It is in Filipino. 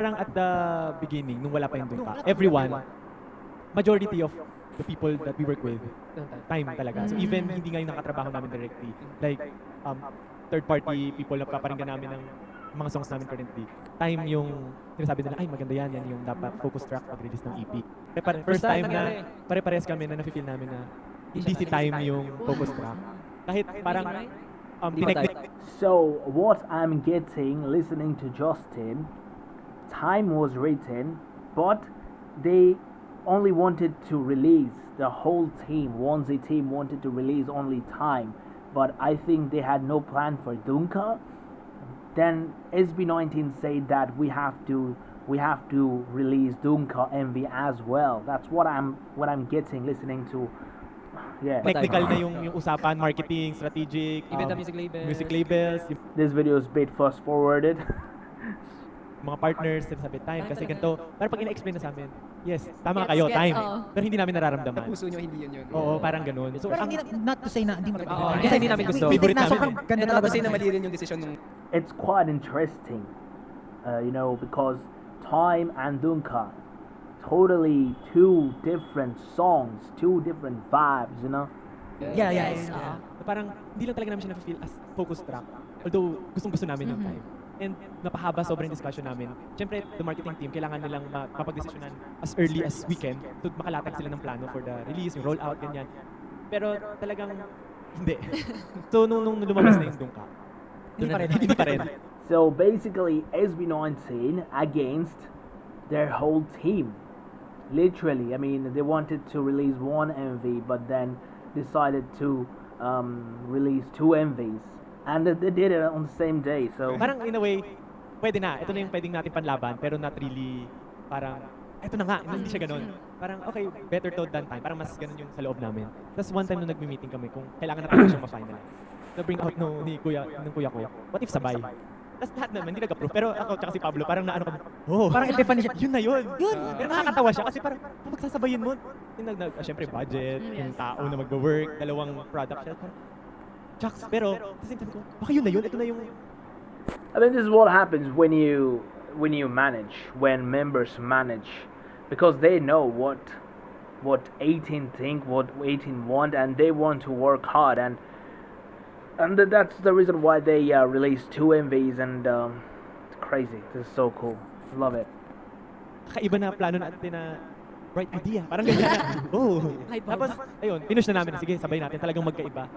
Parang at the beginning, nung wala pa yung Dungka, everyone, majority of the people that we work with, time talaga. So even hindi nga yung nakatrabaho namin directly, like third party people na paparinggan namin ng mga songs namin currently, time yung sinasabi nila, ay maganda yan, yan yung dapat focus track pag-release ng EP. First time na pare-pares kami na na-feel namin na hindi si time yung focus track. Kahit parang So what I'm getting listening to Justin, time was written, but they only wanted to release the whole team. Onesie team wanted to release only time, but I think they had no plan for Dunka. Then SB19 said that we have to release Dunka MV as well. That's what I'm getting listening to. Yeah. Technical na yung usapan, marketing, strategic, music labels, This video is a bit fast forwarded. mga partners, sinasabi time kasi ganito. Pero pag ina-explain na sa amin, yes, tama kayo, time. Pero hindi namin nararamdaman. Puso nyo hindi yun. Oo, parang ganun. So, Pero hindi, not to say na hindi mo Kasi hindi namin gusto. Favorite namin sobrang eh. ganda Not talaga to say na sa- mali rin yung decision nung It's quite interesting, because Time and Dunka, totally two different songs, two different vibes, Yeah. parang hindi lang talaga namin siya na-feel as focus track. Although, gustong-gusto namin yung time. And napahaba sobrang discussion namin. Siyempre, the marketing team, kailangan nilang mapag-desisyonan as early as we can to makalatag sila ng plano for the release, yung rollout, ganyan. Pero talagang hindi. So, nung lumabas na yung Dungka, hindi pa rin. So basically, SB19 against their whole team. Literally, I mean, they wanted to release one MV, but then decided to release two MVs. And they did it on the same day, so... Parang in a way, pwede na. Ito na yung pwedeng natin panlaban, pero not really, parang, ito na nga, hindi siya ganun. Parang, okay, better to than time. Parang mas ganun yung sa loob namin. Tapos one time nung nagmi-meeting kami, kung kailangan na talaga siyang ma-finalize. So bring out ng kuya ko, what if sabay? Tapos lahat naman, hindi nag-approve. Pero ako tsaka si Pablo, parang naano kami, Parang epiphany siya. yun na yun. Pero nakakatawa siya kasi parang, kung magsasabayin mo, syempre budget, yung tao na mag-work, dalawang product siya. Chucks, pero, kasi sabi ko, baka yun na yun, ito na yung... I mean, this is what happens when you manage, when members manage, because they know what 18 think, what 18 want, and they want to work hard, and that's the reason why they released two MVs, and it's crazy. This is so cool. Love it. Kakaiba na plano natin na bright idea. Parang ganyan na. Oh. Tapos, ayun, finish na namin. Sige, sabay natin. Talagang magkaiba.